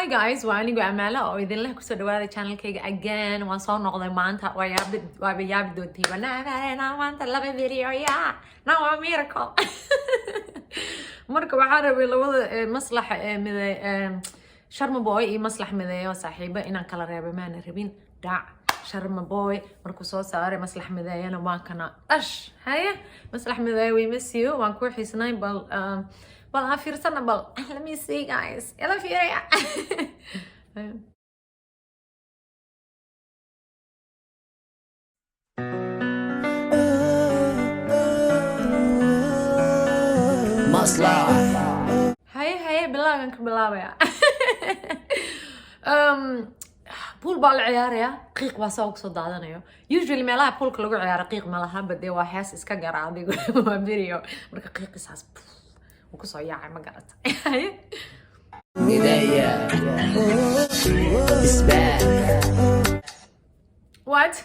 Hi guys, waa anigu Amaala oo idin leh kusoo dhawaada channelkayga again. Waan soo noqday maanta waa yaabi doontii banaa maanta laba video now a miracle. Marka waxaan rabay labada maslax miday Sharma Boy iyo maslax miday oo saaxiibo inaan kala reebo maana rabin dhac Sharma Boy markuu soo saaray maslax midayna waan kana ash haye maslax miday way masiyo waan ku xiisnay bal Well, let me see, guys. Ela firia. Maslah. Hey, bilagan ka bilawaya. Pool ball ciyaaraya qiiq waa soo soo daadanayo usually meelaha poolka lagu ciyaaro qiiq ma laha bade waa hees iska garaadigo waa video marka qiiqisaas وكسو ياعي ما قرأت بداية إسباك What?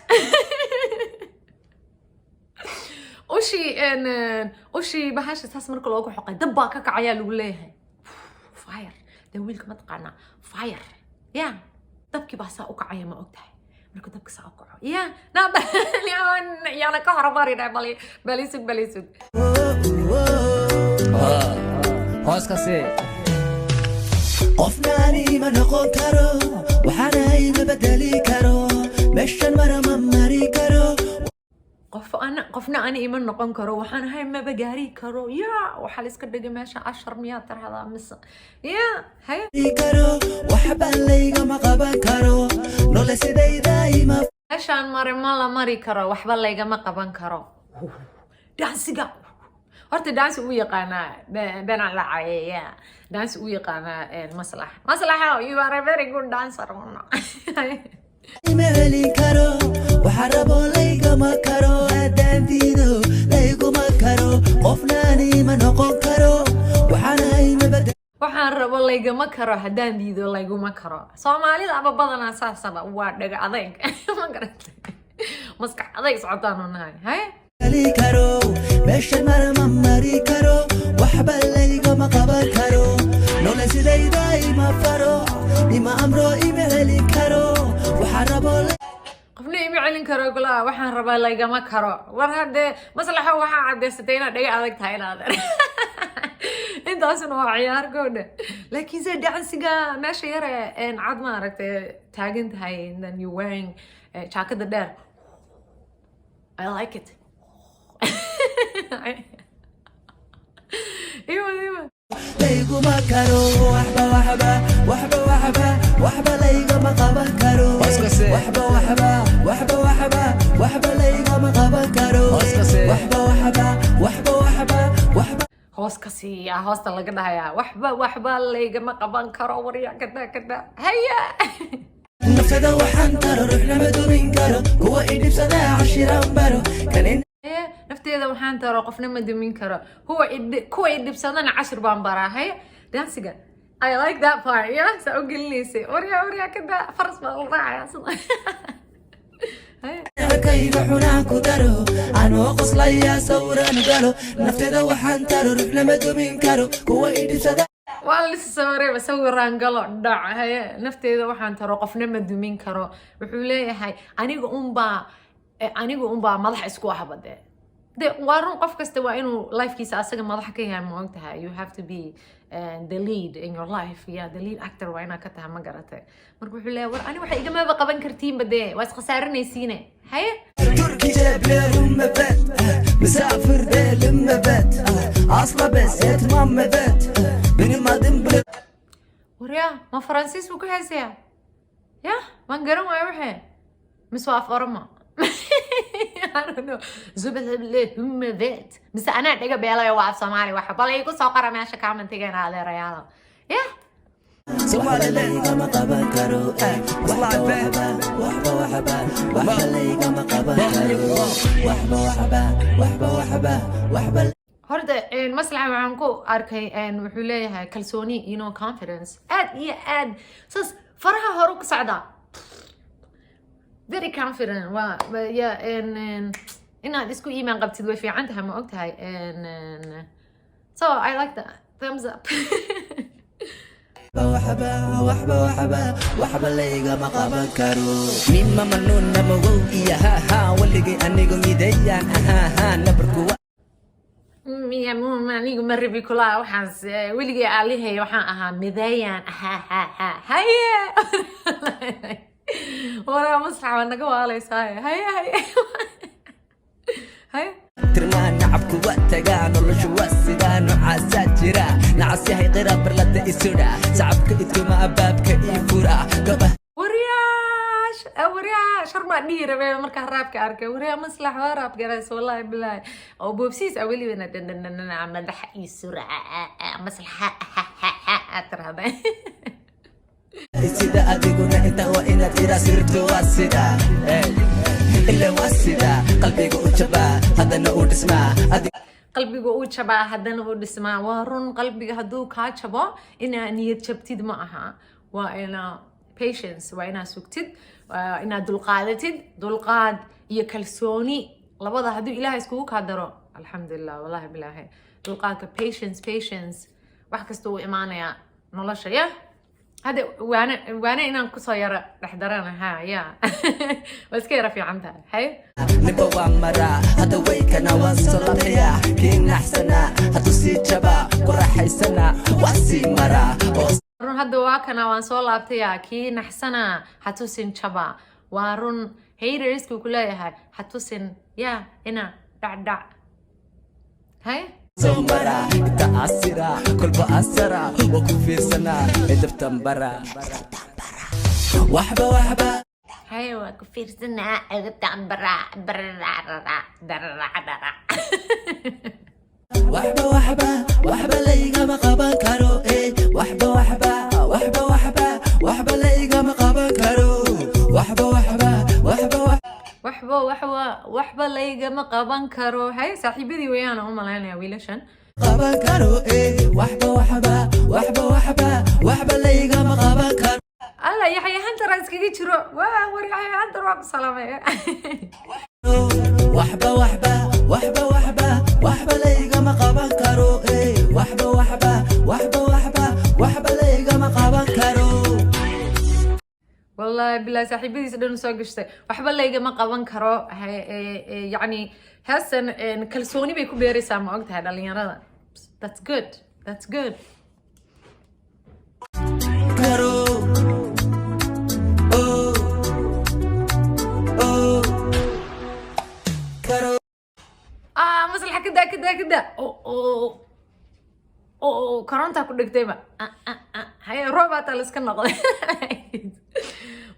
وشي بحاش تحس مركو لوكو حقا دبا كاكا عيال لوليها فاير دويلك ما تقعنا فاير يا دبكي بحسا اوكا عيال ما اوكتاي مركو دبك سا اوكا يا نا يانا كهرباري دا بليسود هوسكاسي قفناني ما نقول كارو وحناي ما بدلي كارو مشان مرة مري كارو قفنا أنا إيمان نقول كارو وحناي ما بجاري كارو يا وحالس كده ماشي 10 متر هذا مس يا هاي كارو وحب اللي ما قبل كارو نولا سيدي دايما عشان مري كارو وحب اللي ما قبل كارو دانسيجا horta dance u yaqaana bana la caayaya dance u yaqaana maslaxa you are a very good dancer imeli karo waxarabo layga ma karo adantido laygu ma karo qofnani ma noqon karo waxaan rabo layga ma karo hadaan diido laygu ma karo Soomaalida aba badana saasaba waa dhaga adeeg ma garatay maskax adeeg socotaan oo nahay hay كارو مشان مرة مري كارو وحبا الليغا ما قبل كارو نولا سيدي دايما فرو لما أمرو إيميلي كارو وحربو قفني إيميلي كارو قلا وحان ربا الليغا ما كارو ورهاد مصلحة وحا عدي ستينا دي عدك تاين هذا انت أصلا هو عيار قودة لكن زي دانسيغا ماشي يرى ان عاد ما عرفت تاجنت هاي and then you wearing jacket the there I like it ايوه ليغو ما كارو وحبا ليغو ما قبل كارو وحبا ليغو ما قبل كارو وحبا هوسكسي يا هوستا laga dhahayaa waxba leegama qaban karo wariya kada haya naftada waxaan taro ruuxna ma dumin karo kuwa idibsada cashiran baro kan nafteeda waxaan taro qofna ma dumin karo kuwa idibsadana cashir baan barahay dansiga I like that part yeah so gelinaysa wariya kada faras baa la raacaya kayga xunaan ku daro anoo qoslaya sawran galo nafteeda waxaan taro ruuxna ma dumin karo kuwa idibsada waa la sawirey sawiraan galo dhac haye nafteeda waxaan taro qofna ma dumin karo wuxuu leeyahay anigu unbaa madax isku ahbade waa run qof kasta waa inuu lifekiisa asaga madax ka yahay ma ogtahay you have to be the lead in your life yeah the lead actor waa inaa ka tahay ma garatay marka wuxuu leeyahay war ani waxa igamaba qaban kartiin bade waa is khasaaranaysiine haye turki jabla rumbat مسافر لما بات اصلا بس يتمام بات بني ما دم وريا ما فرانسيس وكل هسيا يا ما نقرم ما يروحين مسواف أرما I don't know زبل هم بات بس أنا دقة بيلا يوقف سماري واحد بالله يكون ساقرة ماشى كامن تيجين على رياضة يا سوالي ليغا ما قبل كارو وحبا ليغا ما قبل كارو وحبا horta maslaxa waxaan ku arkay wuxuu leeyahay kalsooni confidence aad saas faraha hore ku socda very confident inaad isku iimaan qabtid way fiican tahay ma ogtahay so I like that thumbs up وحبا وحبا وحبا وحبا ليغا ما قابن كارو مما منون نمو يا ها ها ولغي انيغو ميديان ها ها نبركو يا مو anigu ma rabi kula waxaan weligay aalihay waxaan ahaa midayaan haye wara masraxa naga waalaysaa haye ترنا نعبك وقتها نرش وسدا نعسى جرا نعسى هي غير برلة إسرا سعبك إتكما أبابك إفورا قبه ورياش شرما نيرة مركا رابك أركا وريا مصلح وراب جرس والله بالله أو بوبسيس أولي بنا عمل حقي سرعة مصلح ترى هذا سيدا أديقنا إنت وإنا ترى سرت واسدا إلا واسدا قلبي قوتشبا هذا نقول اسمع قلبي قوت شبا هذا نقول اسمع وارون قلبي هدو كاتشبا إن نيت شبتيد معها وإنا patience وإنا سكتد وإنا دلقاد يكلسوني لبضا هدو إله يسكوك هادرو الحمد لله والله بالله دلقاد patience وحكستو إيمانا يا نولاشا يا هذا وانا إنا كسيرة رحدرانا ها يا بس كيرا في عمتها هاي نبوا مرا هذا ويكنا وصلتيا كين أحسنا هذا سيجبا قرحي سنا واسي مرا رون هذا واكنا وانصولابتيا كين أحسنا هتوسين شبا وارون haters كلها هاي هتوسين يا هنا دع هاي سمرا تأثرا كل بأثرا وكفي سنة إدب تنبرا وحبا هاي وكفي سنة إدب تنبرا وحبا ليغا مقابن كارو وحبا ليغا مقابن كارو وحبا ليغا ما قابن كارو هاي صاحبتي ويانا هم لنا ويلشان قابن كارو وحبا ليغا ما قابن كارو الله يحيى هنتر اسكي جيرو وريا هنتر واق سلامه وحبا ليغا ما قابن كارو وحبا ليغا ما قابن كارو والله بالله صاحبتي سدن سو غشتay waxba layga ma qaban karo yani hasan kalsooni bay ku beeraysaa ma ogtahay dhalinyarada that's good karo maslaxa kada koronta ku dhigtayba hay robota la iska noqday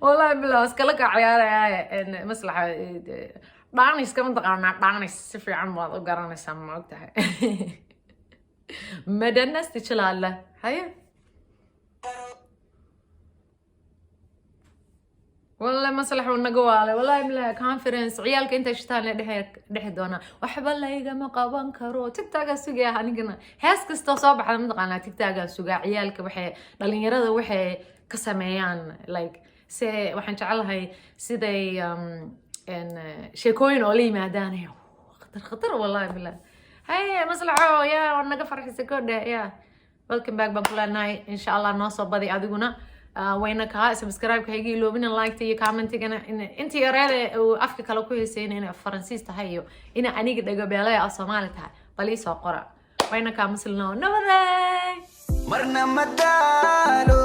والله بالله اسكلك عيارة مصلحة دانيس كمان تقارنا دانيس سفي عن بعض وقارنا سامع وقتها مدنس تشلالة هيا والله مصلحة ونقوالة والله بالله كونفرنس عيالك انت اشتغلنا دحي دونا وحب الله يجا مقابن كرو تكتاقا سوقا هنقنا هاس كستو صباح لما تقارنا تكتاقا سوقا عيالك وحي لالين يراد وحي كساميان like waxaan jecelahay siday sheekooyin oo la yimaadaan khatar wallahi billah hay maslaxo ya wanaga farxisa koodha ya welcome back baan kulanahay insha Allah noo soo badi adiguna wayna ka subscribe ka higi loobina like iyo comment igana inta yareede afka kale ku heesayna in Faransiis tahay iyo in aniga dhaga beelay af Soomaali tahay bali soo qora wayna ka maslno nabaday marna madalo